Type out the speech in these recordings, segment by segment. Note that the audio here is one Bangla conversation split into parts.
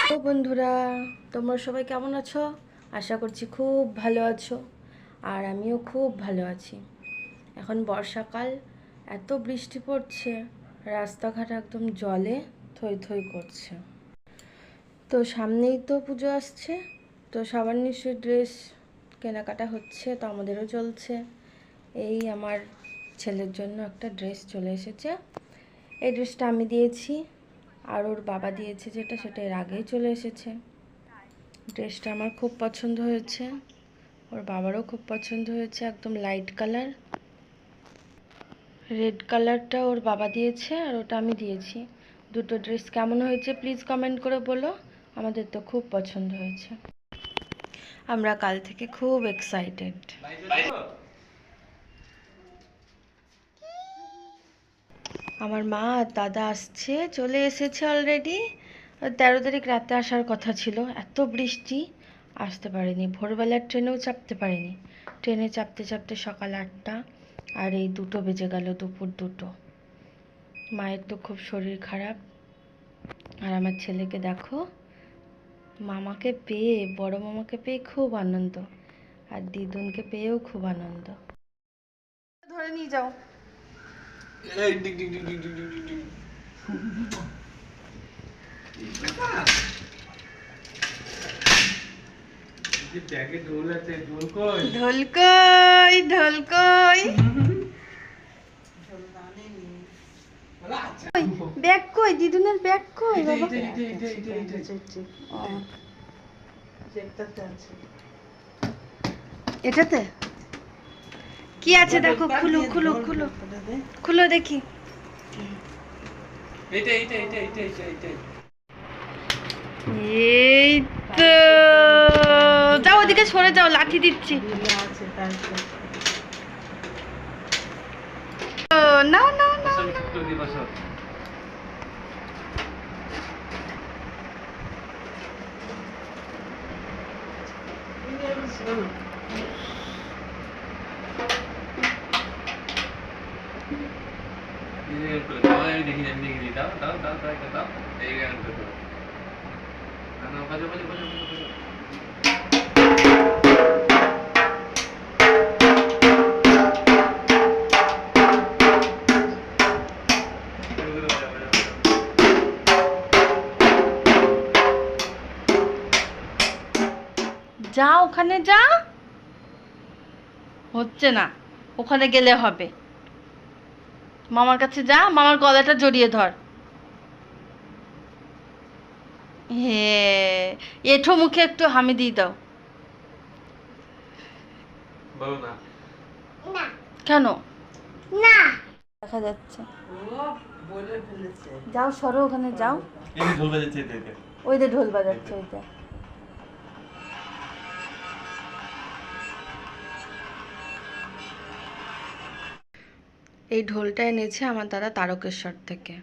তো বন্ধুরা, তোমরা সবাই কেমন আছো? আশা করছি খুব ভালো আছো, আর আমিও খুব ভালো আছি। এখন বর্ষাকাল, এত বৃষ্টি পড়ছে, রাস্তাঘাট একদম জলে থই থই করছে। তো সামনেই তো পুজো আসছে, তো সবার নিশ্চয়ই ড্রেস কেনাকাটা হচ্ছে, তো আমাদেরও চলছে। এই আমার ছেলের জন্য একটা ড্রেস চলে এসেছে। এই ড্রেসটা আমি দিয়েছি, আর ওর বাবা দিয়েছে যেটা, সেটা এর আগেই চলে এসেছে। ড্রেসটা আমার খুব পছন্দ হয়েছে, ওর বাবারও খুব পছন্দ হয়েছে। একদম লাইট কালার, রেড কালারটা ওর বাবা দিয়েছে আর ওটা আমি দিয়েছি। দুটো ড্রেস কেমন হয়েছে প্লিজ কমেন্ট করে বলো। আমাদের তো খুব পছন্দ হয়েছে, আমরা কাল থেকে খুব এক্সাইটেড। আমার মা আর দাদা আসছে, চলে এসেছে অলরেডি। 13 তারিখ রাতে আসার কথা ছিল, এত বৃষ্টি আসতে পারেনি। ভোরবেলার ট্রেনেও চাপতে পারেনি, ট্রেনে চাপতে চাপতে সকাল 8টা, আর এই 2টো বেজে গেল, দুপুর 2টো। মায়ের তো খুব শরীর খারাপ, আর আমার ছেলেকে দেখো, মামাকে পেয়ে, বড় মামাকে পেয়ে খুব আনন্দ, আর দিদুনকে পেয়েও খুব আনন্দ। ধরে নিয়ে যাও। ঢোল কই, ঢোল কই, ব্যাগ কই, দিদুনের ব্যাগ কই বাবা? এটাতে কি আছে দেখো, খুলো খুলো খুলো খুলো দেখি। এই তো, যাও ওদিকে সরে যাও, লাঠি দিচ্ছি। নাও নাও নাও। যা ওখানে যা, হচ্ছে না, ওখানে গেলে হবে। মামার কাছে যা, মামার গলাটা জড়িয়ে ধর। হে, এঠো মুখে একটু হামি দিয়ে দাও। কেন না দেখা যাচ্ছে? যাও সরো, ওখানে যাও। ওই যে ঢোল বাজাচ্ছে, ওইটা। এই ঢোলটা এনেছে আমার দাদা তারকেশ্বর থেকে।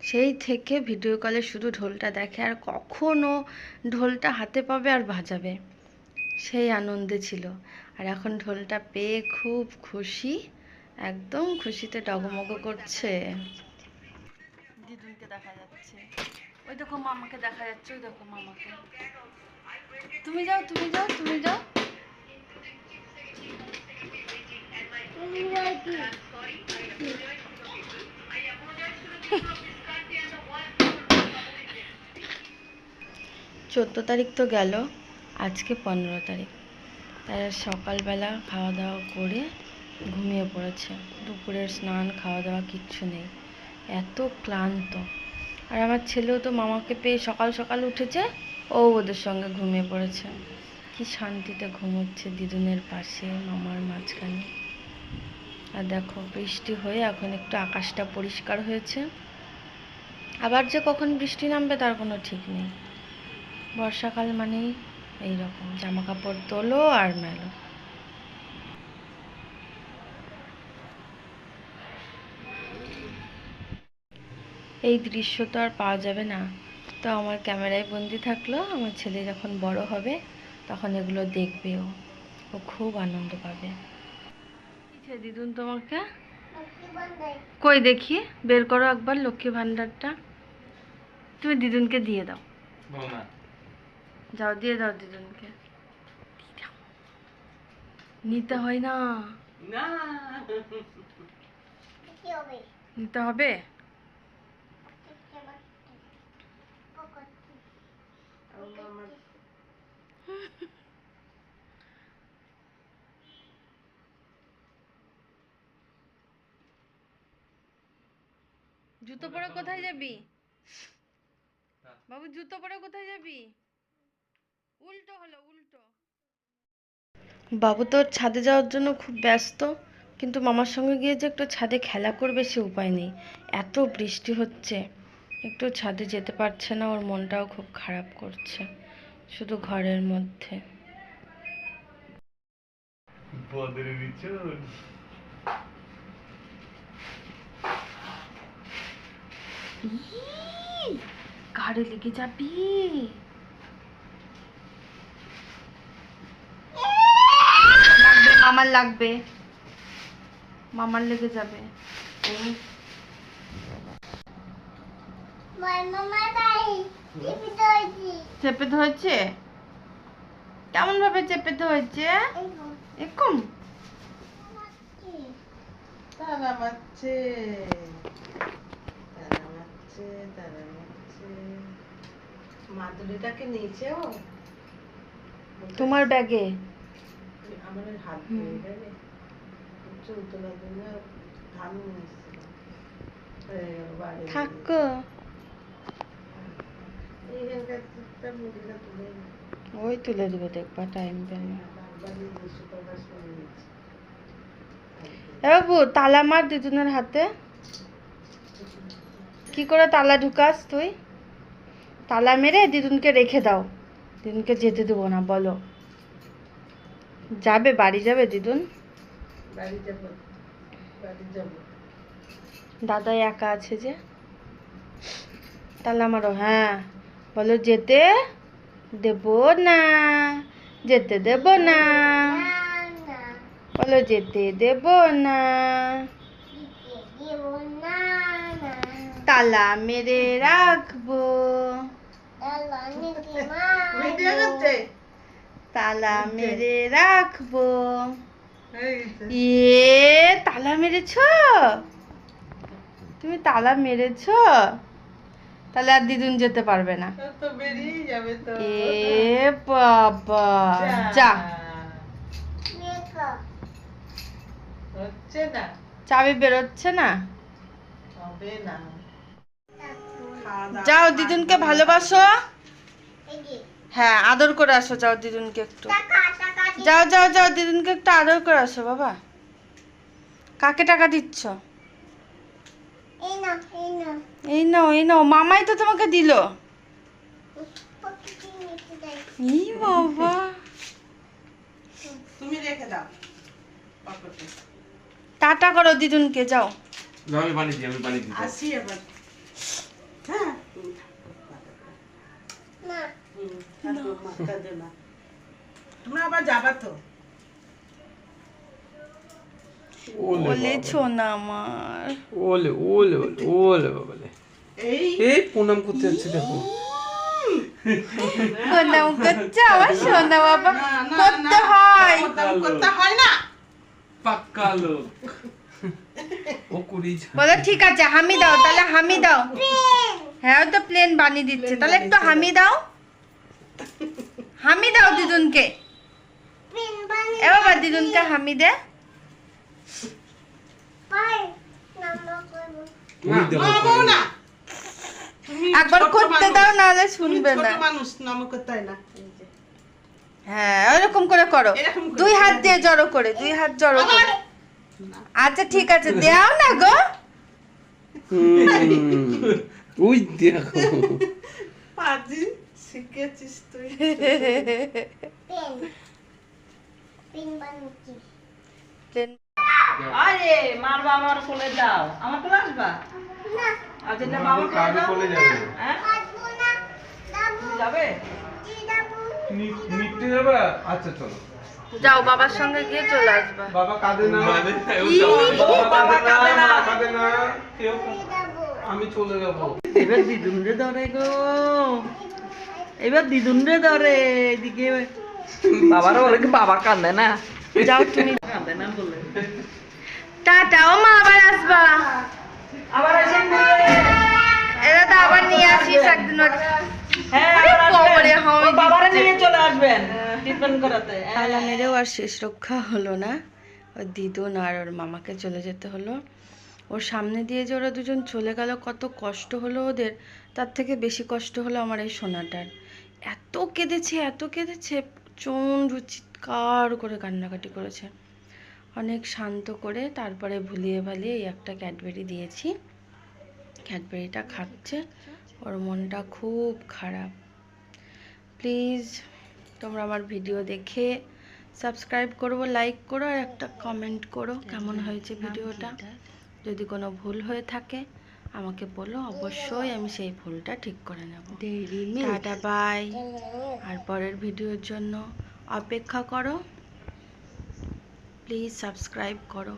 সেই থেকে ভিডিও কলে শুধু ঢোলটা দেখে, আর কখনো ঢোলটা হাতে পাবে আর বাজাবে, সেই আনন্দে ছিল। আর এখন ঢোলটা পেয়ে খুব খুশি, একদম খুশিতে ডগমগ করছে। দিদুনকে দেখা যাচ্ছে, ওই দেখো মামাকে দেখা যাচ্ছে, ওই দেখো মামাকে। তুমি যাও, তুমি যাও, তুমি যাও। 14 তারিখ তো গেল, আজকে 15 তারিখ। তারা সকালবেলা খাওয়া দাওয়া করে ঘুমিয়ে পড়েছে, দুপুরের স্নান খাওয়া দাওয়া কিচ্ছু নেই, এত ক্লান্ত। আর আমার ছেলেও তো মামাকে পেয়ে সকাল সকাল উঠেছে, ও ওদের সঙ্গে ঘুমিয়ে পড়েছে। কি শান্তিতে ঘুমোচ্ছে দিদুনের পাশে, মামার মাঝখানে। আর দেখো বৃষ্টি হয়ে এখন একটু আকাশটা পরিষ্কার হয়েছে, আবার যে কখন বৃষ্টি নামবে তার কোনো ঠিক নেই। বর্ষাকাল মানেই এইরকম, জামা কাপড় তোলো আর মেলো। এই দৃশ্য তো আর পাওয়া যাবে না, তো আমার ক্যামেরায় বন্দি থাকলো। আমার ছেলে যখন বড় হবে তখন এগুলো দেখবে, ও খুব আনন্দ পাবে। দিদুন তোমাকে কই দেখি, বের করো একবার লক্ষ্মী ভান্ডারটা। তুমি দিদুনকে দিয়ে দাও। যাও দিয়ে দাও দিদুনকে। নিতে হয় না, নিতে হবে। জুতো পরে কোথায় যাবি বাবু? জুতো পরে কোথায় যাবি? উল্টো হলো, উল্টো। বাবু তো ছাদে যাওয়ার জন্য খুব ব্যস্ত, কিন্তু মামার সঙ্গে গিয়ে যে একটু ছাদে খেলা করবে সে উপায় নেই। এত বৃষ্টি হচ্ছে, একটু ছাদে যেতে পারছে না। ওর মনটাও খুব খারাপ করছে, শুধু ঘরের মধ্যে। ঘাড়ে লেগে যাবি। লাগবে, মামার লাগবে, মামার লেগে যাবে। চেপে ধরেছে? কেমন ভাবে চেপে ধরেছে? এরকম মাদুরিটাকে নিয়েছে ও তোমার ব্যাগে। আমার হাত দিয়ে দেবে চুল তোলার জন্য ধান নিয়ে এসেছিল। থাক, ওই তুলে দেবে, দেখবা টাইম পেলে। বাবু তালা মার দিদুনের হাতে। কি করে তালা ঢুকাস তুই? তালা মেরে দিদুনকে রেখে দাও। দিদুনকে যেতে দেবো না বলো। যাবে, বাড়ি যাবে দিদুন? বাড়ি যাবো, বাড়ি যাবো। দাদা একা আছে যে। তালা মারো, হ্যাঁ বলো যেতে দেব না, যেতে দেব না, বলো যেতে দেব না। তালা মেরে রাখবো, তালা মেরে রাখবো। তালা মেরেছো তুমি? তালা মেরেছো? তাহলে আর দিদুন যেতে পারবে না। তো বেরিয়ে যাবে তো। এ বাবা, যা। হচ্ছে না, চাবি বেরোচ্ছে না। হবে না। যাও দিদুনকে ভালোবাসো। হ্যাঁ আদর করে আসো, যাও দিদুনকে একটু। যাও যাও যাও, দিদুনকে একটু আদর করে আসো বাবা। কাকে টাকা দিচ্ছ? এই নাও, এই নাও, মামাই তো তোমাকে দিল। এই বাবা, তুমি রেখে দাও পকেটে। টাটা করো দিদুনকে, যাও। আমি পানি দিই, আমি পানি দিই। আসি এবার। হ্যাঁ মাথা দে না, তোমরা আবার যাবা তো। বলেছো না আমার। ওলে ওলে ওলে ওলে বাবালে। এই প্রণাম করতে যাচ্ছে দেখো। প্রণাম করছে আমার সোনা বাবা। করতে হয়, করতে হয় না। পাক্কা লোক। ও কুড়ি। বলো ঠিক আছে, হামি দাও, তাহলে হামি দাও। হ্যাঁ তো প্লেন বানিয়ে দিচ্ছে, তাহলে একটু হামি দাও। হামি দাও দিদুনকে। এ বাবা দিদুনকে হামি দে। না, একবার করতে দাও, নাহলে শুনবে না। মানুষ নাম করতে হয় না। হ্যাঁ ওরকম করে করো, দুই হাত দিয়ে জড়ো করে, দুই হাত জড়ো করে। আচ্ছা ঠিক আছে, দেও না গো। ওই দেখো পাজি শিখেছিস তুই। আরে মার বাবার কোলে যাও, আমার কোলে আসবা না? আজ এটা বাবার কাকে কোলে যাবে? হ্যাঁ তুমি যাবে? নিতে যাবে? আচ্ছা চলো। যাও, বাবার সঙ্গে গিয়ে চলে আসবা। বাবা কাঁদে না। বাবা কাঁদে না, আমি চলে যাবো। এবার দিদুন রে ধরে গো, এবার দিদুন রে ধরে, এদিকে বাবারও বলে কি বাবা কান্দে না, যাও তুমি, কান্দে না বলে টাটা। ও মা, আবার আসবা। আবার আসেন এরা তো আবার নিয়ে আসিস একদিন। হ্যাঁ আরে আবার বাবারে, আসবেন। হাওয়াই ওর বাবারে নিয়ে চলে আসবেন ট্রিটমেন্ট করাতে। তালা মেরেও আর শেষ রক্ষা হলো না, ওর দিদুন আর ওর মামাকে চলে যেতে হলো। ওর সামনে দিয়ে যে ওরা দুজন চলে গেল, কত কষ্ট হলো ওদের, তার থেকে বেশি কষ্ট হলো আমার এই সোনাটার। এত কেঁদেছে, এত কেঁদেছে, প্রচণ্ড চিৎকার করে কান্নাকাটি করেছে। অনেক শান্ত করে তারপরে ভুলিয়ে ভালিয়ে এই একটা ক্যাডবেরি দিয়েছি। ক্যাডবেরিটা খাচ্ছে, ওর মনটা খুব খারাপ। প্লিজ তোমরা আমার ভিডিও দেখে সাবস্ক্রাইব করো, লাইক করো, আর একটা কমেন্ট করো কেমন হয়েছে ভিডিওটা। যদি কোনো ভুল হয়ে থাকে আমাকে বলো, অবশ্যই আমি সেই ভুলটা ঠিক করে নেব। Tata, by. আর পরের ভিডিওর জন্য অপেক্ষা করো। প্লিজ সাবস্ক্রাইব করো।